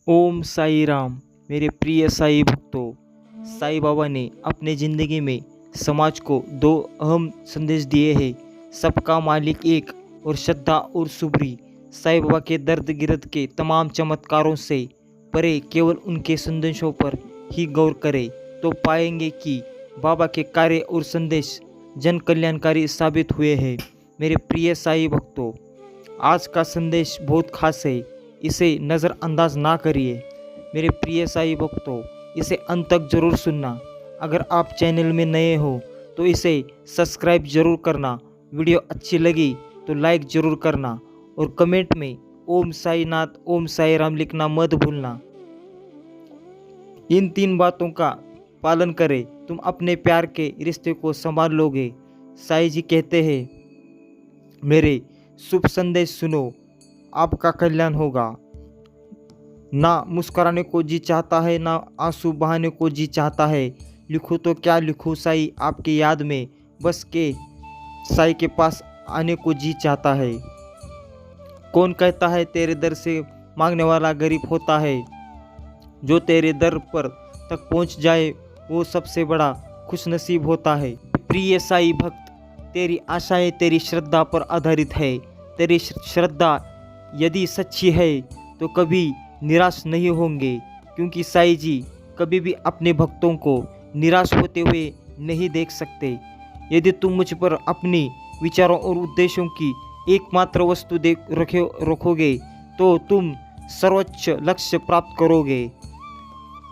ओम साई राम। मेरे प्रिय साई भक्तों, साई बाबा ने अपने ज़िंदगी में समाज को दो अहम संदेश दिए हैं। सबका मालिक एक और श्रद्धा और सुबरी। साई बाबा के दर्द गिरद के तमाम चमत्कारों से परे केवल उनके संदेशों पर ही गौर करें तो पाएंगे कि बाबा के कार्य और संदेश जन कल्याणकारी साबित हुए हैं। मेरे प्रिय साई भक्तों, आज का संदेश बहुत खास है, इसे नज़रअंदाज ना करिए। मेरे प्रिय साई भक्तों, इसे अंत तक जरूर सुनना। अगर आप चैनल में नए हो तो इसे सब्सक्राइब जरूर करना। वीडियो अच्छी लगी तो लाइक जरूर करना और कमेंट में ओम साई नाथ, ओम साई राम लिखना मत भूलना। इन 3 बातों का पालन करें, तुम अपने प्यार के रिश्ते को संभाल लोगे। साई जी कहते हैं, मेरे शुभ संदेश सुनो, आपका कल्याण होगा। ना मुस्कुराने को जी चाहता है, ना आंसू बहाने को जी चाहता है। लिखूँ तो क्या लिखूँ साई आपकी याद में, बस के साई के पास आने को जी चाहता है। कौन कहता है तेरे दर से मांगने वाला गरीब होता है। जो तेरे दर पर तक पहुंच जाए वो सबसे बड़ा खुशनसीब होता है। प्रिय साई भक्त, तेरी आशाएं तेरी श्रद्धा पर आधारित है। तेरी श्रद्धा यदि सच्ची है तो कभी निराश नहीं होंगे, क्योंकि साई जी कभी भी अपने भक्तों को निराश होते हुए नहीं देख सकते। यदि तुम मुझ पर अपनी विचारों और उद्देश्यों की एकमात्र वस्तु रखोगे तो तुम सर्वोच्च लक्ष्य प्राप्त करोगे।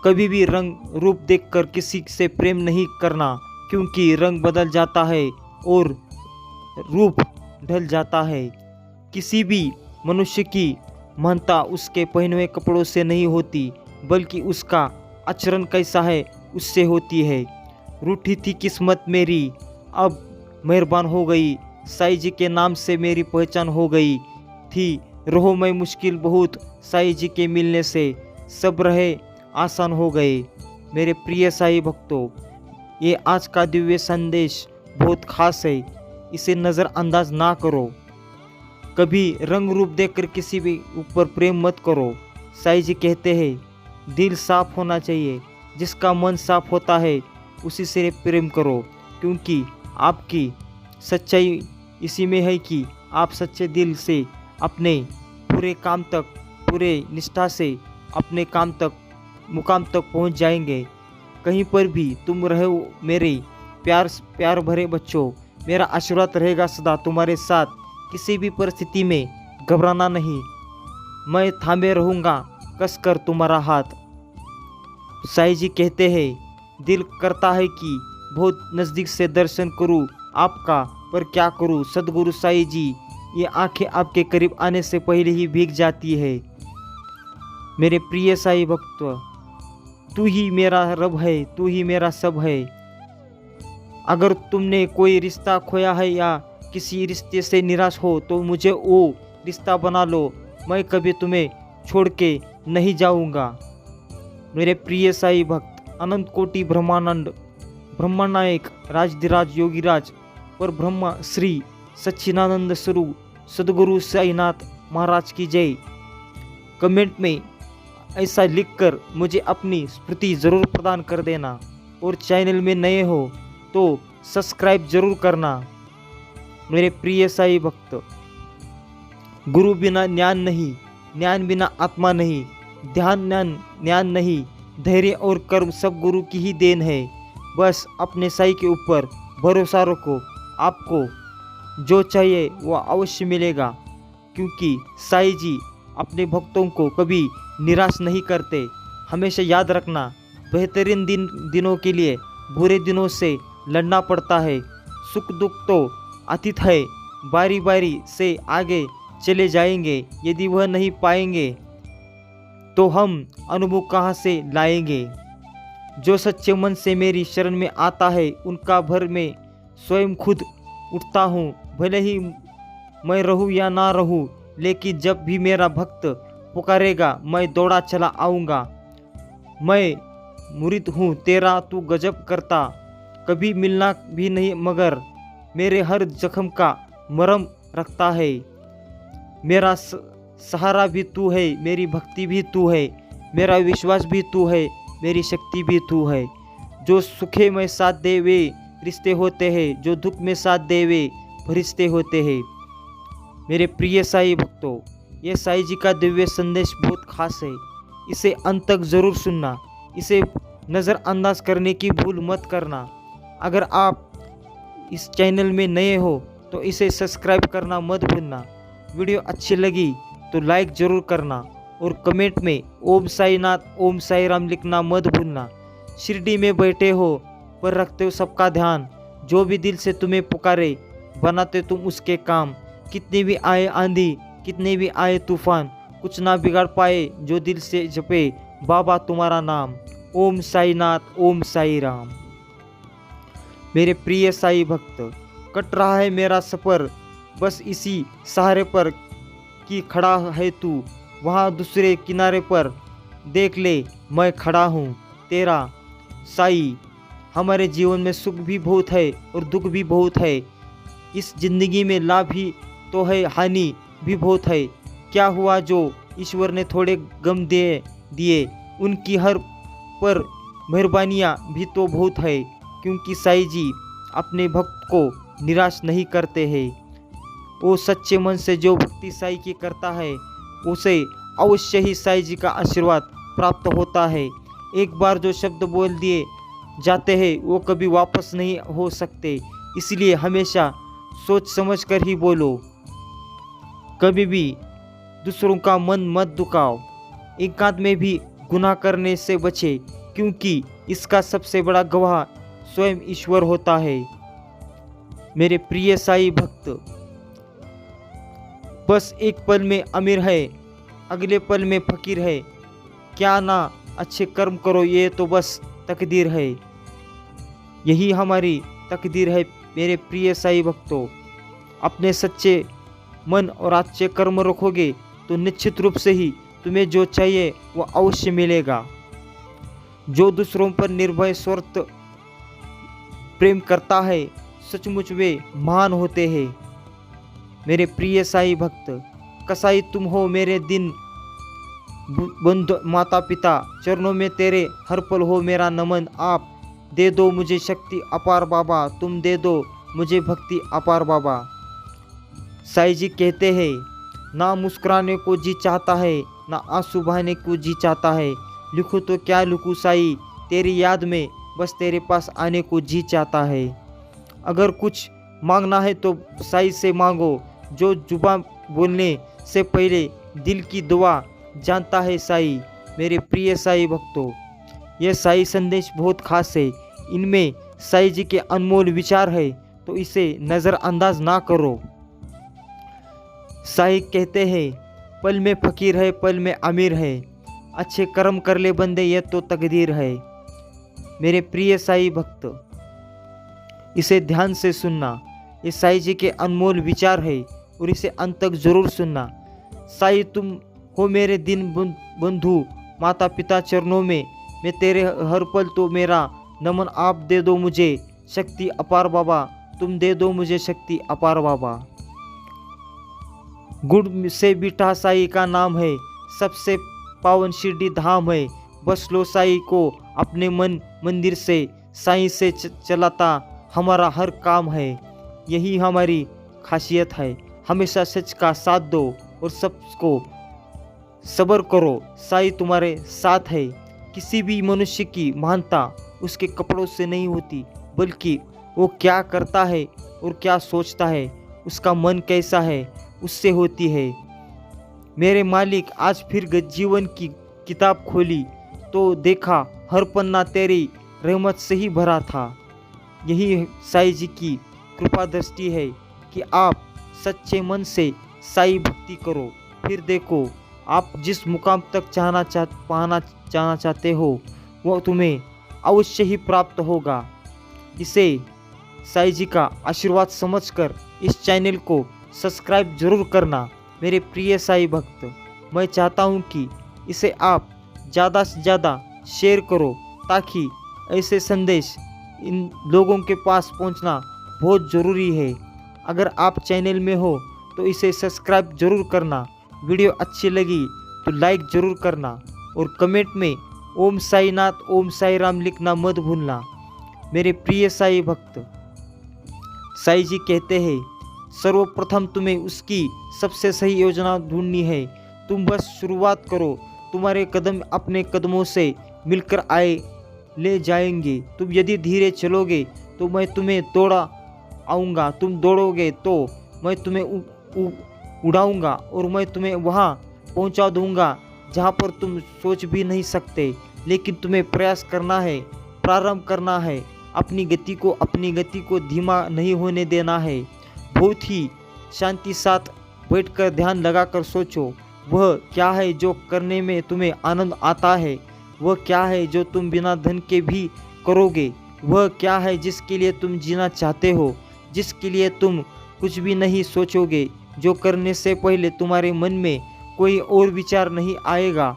कभी भी रंग रूप देखकर किसी से प्रेम नहीं करना, क्योंकि रंग बदल जाता है और रूप ढल जाता है। किसी भी मनुष्य की महानता उसके पहने हुए कपड़ों से नहीं होती, बल्कि उसका आचरण कैसा है उससे होती है। रूठी थी किस्मत मेरी, अब मेहरबान हो गई। साई जी के नाम से मेरी पहचान हो गई थी। रहो मैं मुश्किल बहुत, साई जी के मिलने से सब रहे आसान हो गए। मेरे प्रिय साई भक्तों, ये आज का दिव्य संदेश बहुत खास है, इसे नज़रअंदाज ना करो। कभी रंग रूप देखकर किसी भी ऊपर प्रेम मत करो। साई जी कहते हैं, दिल साफ होना चाहिए। जिसका मन साफ होता है उसी से प्रेम करो, क्योंकि आपकी सच्चाई इसी में है कि आप सच्चे दिल से अपने पूरे काम तक, पूरे निष्ठा से अपने काम तक, मुकाम तक पहुंच जाएंगे। कहीं पर भी तुम रहो मेरे प्यार भरे बच्चों, मेरा आशीर्वाद रहेगा सदा तुम्हारे साथ। किसी भी परिस्थिति में घबराना नहीं, मैं थामे रहूँगा कसकर तुम्हारा हाथ। साई जी कहते हैं, दिल करता है कि बहुत नज़दीक से दर्शन करूं आपका, पर क्या करूं सदगुरु साई जी, ये आंखें आपके करीब आने से पहले ही भीग जाती है। मेरे प्रिय साई भक्त, तू ही मेरा रब है, तू ही मेरा सब है। अगर तुमने कोई रिश्ता खोया है या किसी रिश्ते से निराश हो तो मुझे वो रिश्ता बना लो, मैं कभी तुम्हें छोड़ के नहीं जाऊंगा। मेरे प्रिय साई भक्त, अनंत कोटि ब्रह्मानंद ब्रह्मनायक राजधिराज योगीराज पर ब्रह्मा श्री सच्चिदानंद स्वरूप सदगुरु साईनाथ महाराज की जय। कमेंट में ऐसा लिखकर मुझे अपनी स्मृति ज़रूर प्रदान कर देना, और चैनल में नए हो तो सब्सक्राइब जरूर करना। मेरे प्रिय साई भक्त, गुरु बिना ज्ञान नहीं, ज्ञान बिना आत्मा नहीं, ध्यान ज्ञान नहीं, धैर्य और कर्म सब गुरु की ही देन है। बस अपने साई के ऊपर भरोसा रखो, आपको जो चाहिए वो अवश्य मिलेगा, क्योंकि साई जी अपने भक्तों को कभी निराश नहीं करते। हमेशा याद रखना, बेहतरीन दिनों के लिए बुरे दिनों से लड़ना पड़ता है। सुख दुख तो अतीत है, बारी बारी से आगे चले जाएंगे। यदि वह नहीं पाएंगे तो हम अनुभव कहाँ से लाएंगे। जो सच्चे मन से मेरी शरण में आता है उनका भर में स्वयं खुद उठता हूँ। भले ही मैं रहूँ या ना रहूँ, लेकिन जब भी मेरा भक्त पुकारेगा मैं दौड़ा चला आऊँगा। मैं मुरीद हूँ तेरा, तू गजब करता, कभी मिलना भी नहीं मगर मेरे हर जख्म का मरहम रखता है। मेरा सहारा भी तू है, मेरी भक्ति भी तू है। मेरा विश्वास भी तू है, मेरी शक्ति भी तू है। जो सुखे में साथ दे वे रिश्ते होते हैं, जो दुख में साथ दे वे फरिश्ते होते हैं। मेरे प्रिय साईं भक्तों, ये साईं जी का दिव्य संदेश बहुत खास है। इसे अंत तक ज़रूर सुनना, इसे नज़रअंदाज करने की भूल मत करना। अगर आप इस चैनल में नए हो तो इसे सब्सक्राइब करना मत भूलना। वीडियो अच्छी लगी तो लाइक ज़रूर करना और कमेंट में ओम साईनाथ, ओम साई राम लिखना मत भूलना। शिरडी में बैठे हो पर रखते हो सबका ध्यान, जो भी दिल से तुम्हें पुकारे बनाते तुम उसके काम। कितनी भी आए आंधी, कितने भी आए तूफान, कुछ ना बिगाड़ पाए जो दिल से जपे बाबा तुम्हारा नाम। ओम साईनाथ, ओम साई राम। मेरे प्रिय साई भक्त, कट रहा है मेरा सफ़र बस इसी सहारे पर कि खड़ा है तू वहाँ दूसरे किनारे पर। देख ले मैं खड़ा हूँ तेरा साई। हमारे जीवन में सुख भी बहुत है और दुख भी बहुत है। इस जिंदगी में लाभ भी तो है, हानि भी बहुत है। क्या हुआ जो ईश्वर ने थोड़े गम दे दिए, उनकी हर पर मेहरबानियाँ भी तो बहुत है। क्योंकि साई जी अपने भक्त को निराश नहीं करते हैं। वो सच्चे मन से जो भक्ति साई की करता है उसे अवश्य ही साई जी का आशीर्वाद प्राप्त होता है। एक बार जो शब्द बोल दिए जाते हैं वो कभी वापस नहीं हो सकते, इसलिए हमेशा सोच समझ कर ही बोलो। कभी भी दूसरों का मन मत दुखाओ। एकांत में भी गुनाह करने से बचे, क्योंकि इसका सबसे बड़ा गवाह स्वयं ईश्वर होता है। मेरे प्रिय साई भक्त, बस एक पल में अमीर है, अगले पल में फकीर है। क्या ना अच्छे कर्म करो, ये तो बस तकदीर है। यही हमारी तकदीर है मेरे प्रिय साई भक्तों। अपने सच्चे मन और अच्छे कर्म रखोगे तो निश्चित रूप से ही तुम्हें जो चाहिए वो अवश्य मिलेगा। जो दूसरों पर निर्भय स्वार्थ प्रेम करता है सचमुच वे महान होते हैं। मेरे प्रिय साई भक्त, कसाई तुम हो मेरे दिन बंधु माता पिता, चरणों में तेरे हर पल हो मेरा नमन। आप दे दो मुझे शक्ति अपार बाबा, तुम दे दो मुझे भक्ति अपार बाबा। साई जी कहते हैं, ना मुस्कुराने को जी चाहता है, ना आंसू बहाने को जी चाहता है। लिखूं तो क्या लिखूं साई, तेरी याद में बस तेरे पास आने को जी चाहता है। अगर कुछ मांगना है तो साई से मांगो, जो जुबान बोलने से पहले दिल की दुआ जानता है साई। मेरे प्रिय साई भक्तों, यह साई संदेश बहुत खास है। इनमें साई जी के अनमोल विचार है, तो इसे नज़रअंदाज ना करो। साई कहते हैं, पल में फकीर है, पल में अमीर है। अच्छे कर्म कर ले बंदे, यह तो तकदीर है। मेरे प्रिय साई भक्त, इसे ध्यान से सुनना। ये साई जी के अनमोल विचार है और इसे अंत तक जरूर सुनना। साई तुम हो मेरे दिन बंधु माता पिता, चरणों में मैं तेरे हर पल तो मेरा नमन। आप दे दो मुझे शक्ति अपार बाबा, तुम दे दो मुझे शक्ति अपार बाबा। गुड़ से बीठा साई का नाम है, सबसे पावन शिरडी धाम है। बस लो साई को अपने मन मंदिर से, साई से चलाता हमारा हर काम है। यही हमारी खासियत है। हमेशा सच का साथ दो और सबको सब्र करो, साई तुम्हारे साथ है। किसी भी मनुष्य की महानता उसके कपड़ों से नहीं होती, बल्कि वो क्या करता है और क्या सोचता है, उसका मन कैसा है, उससे होती है। मेरे मालिक, आज फिर जीवन की किताब खोली तो देखा हर पन्ना तेरी रहमत से ही भरा था। यही साई जी की कृपा दृष्टि है कि आप सच्चे मन से साई भक्ति करो। फिर देखो, आप जिस मुकाम तक पाना चाहते हो वो तुम्हें अवश्य ही प्राप्त होगा। इसे साई जी का आशीर्वाद समझकर इस चैनल को सब्सक्राइब जरूर करना। मेरे प्रिय साई भक्त, मैं चाहता हूँ कि इसे आप ज़्यादा से ज़्यादा शेयर करो, ताकि ऐसे संदेश इन लोगों के पास पहुँचना बहुत ज़रूरी है। अगर आप चैनल में हो तो इसे सब्सक्राइब जरूर करना। वीडियो अच्छी लगी तो लाइक ज़रूर करना और कमेंट में ओम साई नाथ ओम साई राम लिखना मत भूलना। मेरे प्रिय साई भक्त, साई जी कहते हैं सर्वप्रथम तुम्हें उसकी सबसे सही योजना ढूंढनी है। तुम बस शुरुआत करो, तुम्हारे कदम अपने कदमों से मिलकर आए ले जाएंगे। तुम यदि धीरे चलोगे तो मैं तुम्हें दौड़ा आऊँगा, तुम दौड़ोगे तो मैं तुम्हें उड़ाऊँगा और मैं तुम्हें वहाँ पहुँचा दूँगा जहाँ पर तुम सोच भी नहीं सकते। लेकिन तुम्हें प्रयास करना है, प्रारंभ करना है, अपनी गति को धीमा नहीं होने देना है। बहुत ही शांति साथ बैठकर ध्यान लगाकर सोचो, वह क्या है जो करने में तुम्हें आनंद आता है, वह क्या है जो तुम बिना धन के भी करोगे, वह क्या है जिसके लिए तुम जीना चाहते हो, जिसके लिए तुम कुछ भी नहीं सोचोगे, जो करने से पहले तुम्हारे मन में कोई और विचार नहीं आएगा,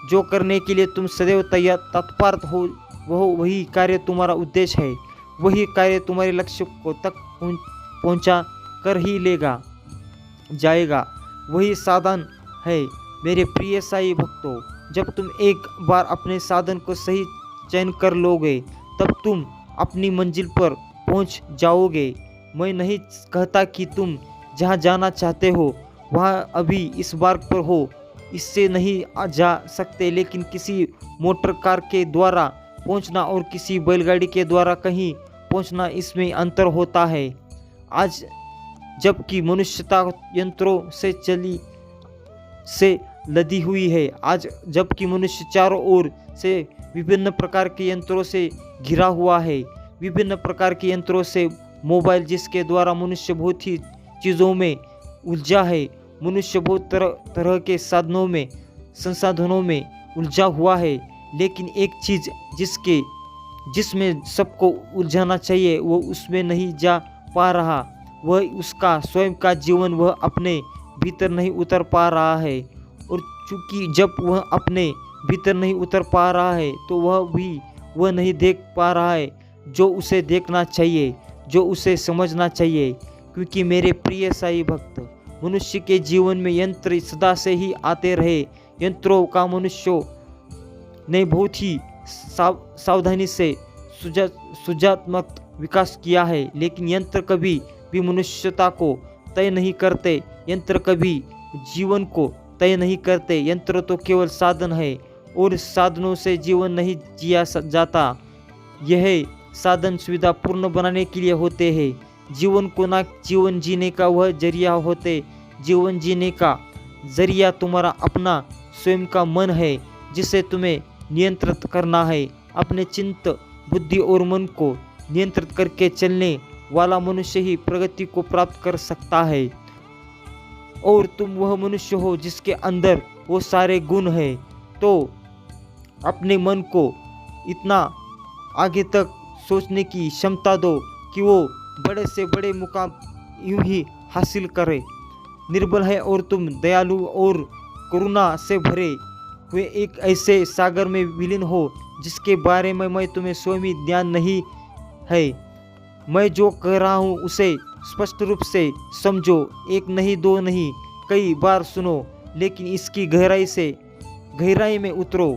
जो करने के लिए तुम सदैव तत्पर हो, वही कार्य तुम्हारा उद्देश्य है, वही कार्य तुम्हारे लक्ष्य को तक पहुंचा कर ही लेगा जाएगा, वही साधन है। मेरे प्रिय साई भक्तों, जब तुम एक बार अपने साधन को सही चयन कर लोगे तब तुम अपनी मंजिल पर पहुंच जाओगे। मैं नहीं कहता कि तुम जहां जाना चाहते हो वहां अभी इस मार्ग पर हो, इससे नहीं जा सकते, लेकिन किसी मोटर कार के द्वारा पहुंचना और किसी बैलगाड़ी के द्वारा कहीं पहुंचना, इसमें अंतर होता है। आज जबकि मनुष्यता यंत्रों से लदी हुई है, आज जबकि मनुष्य चारों ओर से विभिन्न प्रकार के यंत्रों से घिरा हुआ है, विभिन्न प्रकार के यंत्रों से, मोबाइल जिसके द्वारा मनुष्य बहुत ही चीज़ों में उलझा है, मनुष्य बहुत तरह के साधनों में, संसाधनों में उलझा हुआ है। लेकिन एक चीज़ जिसमें सबको उलझाना चाहिए वो उसमें नहीं जा पा रहा, वह उसका स्वयं का जीवन, वह अपने भीतर नहीं उतर पा रहा है। और चूंकि जब वह अपने भीतर नहीं उतर पा रहा है तो वह नहीं देख पा रहा है जो उसे देखना चाहिए, जो उसे समझना चाहिए। क्योंकि मेरे प्रिय साई भक्त, मनुष्य के जीवन में यंत्र सदा से ही आते रहे। यंत्रों का मनुष्यों ने बहुत ही सावधानी से सुजात्मक विकास किया है, लेकिन यंत्र कभी भी मनुष्यता को तय नहीं करते, यंत्र कभी जीवन को तय नहीं करते। यंत्र तो केवल साधन है और साधनों से जीवन नहीं जिया जाता। यह साधन सुविधा पूर्ण बनाने के लिए होते हैं, जीवन को ना जीवन जीने का वह जरिया होते। जीवन जीने का जरिया तुम्हारा अपना स्वयं का मन है, जिसे तुम्हें नियंत्रित करना है। अपने चित्त, बुद्धि और मन को नियंत्रित करके चलने वाला मनुष्य ही प्रगति को प्राप्त कर सकता है। और तुम वह मनुष्य हो जिसके अंदर वो सारे गुण हैं। तो अपने मन को इतना आगे तक सोचने की क्षमता दो कि वो बड़े से बड़े मुकाम यूं ही हासिल करे। निर्बल है और तुम दयालु और करुणा से भरे हुए एक ऐसे सागर में विलीन हो जिसके बारे में मैं तुम्हें स्वयं ही ज्ञान नहीं है। मैं जो कह रहा हूँ उसे स्पष्ट रूप से समझो, एक नहीं दो नहीं कई बार सुनो, लेकिन इसकी गहराई में उतरो,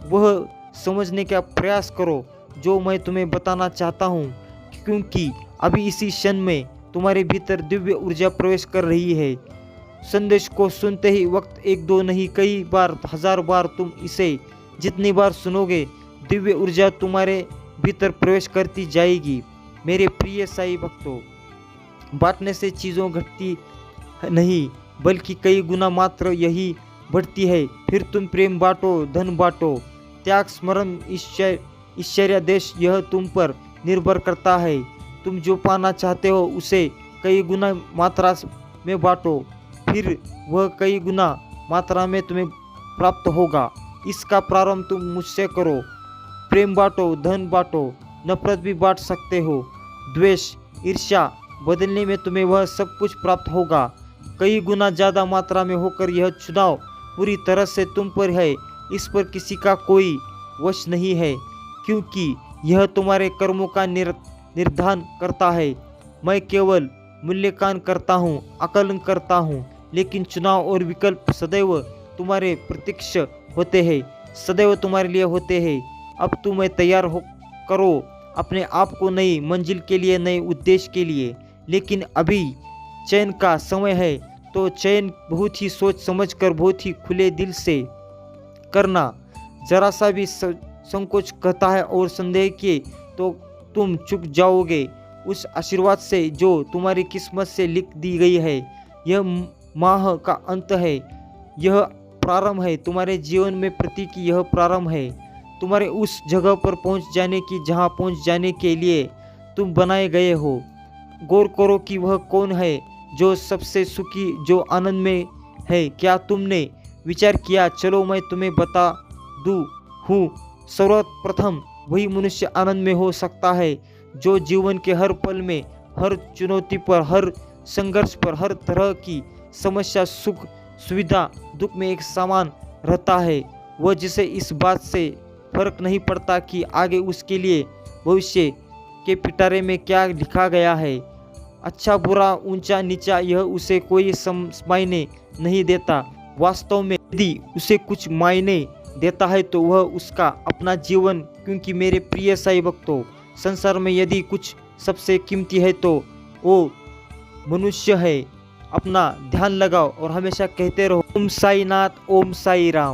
वह समझने का प्रयास करो जो मैं तुम्हें बताना चाहता हूँ। क्योंकि अभी इसी क्षण में तुम्हारे भीतर दिव्य ऊर्जा प्रवेश कर रही है। संदेश को सुनते ही वक्त एक दो नहीं कई बार, हजार बार तुम इसे जितनी बार सुनोगे, दिव्य ऊर्जा तुम्हारे भीतर प्रवेश करती जाएगी। मेरे प्रिय साई भक्तों, बांटने से चीज़ों घटती नहीं बल्कि कई गुना मात्र यही बढ़ती है। फिर तुम प्रेम बांटो, धन बांटो, त्याग, स्मरण, ईश्वर्यादेश, यह तुम पर निर्भर करता है। तुम जो पाना चाहते हो उसे कई गुना मात्रा में बांटो, फिर वह कई गुना मात्रा में तुम्हें प्राप्त होगा। इसका प्रारंभ तुम मुझसे करो। प्रेम बांटो, धन बांटो, नफरत भी बांट सकते हो, द्वेष, ईर्ष्या, बदलने में तुम्हें वह सब कुछ प्राप्त होगा। कई गुना ज़्यादा मात्रा में होकर यह चुनाव पूरी तरह से तुम पर है। इस पर किसी का कोई वश नहीं है, क्योंकि यह तुम्हारे कर्मों का निर्धारण करता है। मैं केवल मूल्यांकन करता हूँ, आकलन करता हूँ, लेकिन चुनाव और विकल्प सदैव तुम्हारे प्रत्यक्ष होते हैं। सदैव तुम्हारे लिए होते हैं। अब तुम्हें तैयार हो करो अपने आप को नई मंजिल के लिए, नए उद्देश्य के लिए। लेकिन अभी चयन का समय है, तो चयन बहुत ही सोच समझ कर, बहुत ही खुले दिल से करना। जरा सा भी संकोच कहता है और संदेह किए तो तुम चुक जाओगे उस आशीर्वाद से जो तुम्हारी किस्मत से लिख दी गई है। यह माह का अंत है, यह प्रारंभ है तुम्हारे जीवन में प्रतीक, यह प्रारंभ है तुम्हारे उस जगह पर पहुंच जाने की जहां पहुंच जाने के लिए तुम बनाए गए हो। गौर करो कि वह कौन है जो सबसे सुखी, जो आनंद में है। क्या तुमने विचार किया? चलो मैं तुम्हें बता दूं हूँ। सर्वप्रथम वही मनुष्य आनंद में हो सकता है जो जीवन के हर पल में, हर चुनौती पर, हर संघर्ष पर, हर तरह की समस्या, सुख, सुविधा, दुख में एक समान रहता है। वह जिसे इस बात से फर्क नहीं पड़ता कि आगे उसके लिए भविष्य के पिटारे में क्या लिखा गया है, अच्छा बुरा, ऊंचा नीचा, यह उसे कोई मायने नहीं देता। वास्तव में यदि उसे कुछ मायने देता है तो वह उसका अपना जीवन, क्योंकि मेरे प्रिय साई भक्तों, संसार में यदि कुछ सबसे कीमती है तो वो मनुष्य है। अपना ध्यान लगाओ और हमेशा कहते रहो ओम साई नाथ, ओम साई राम।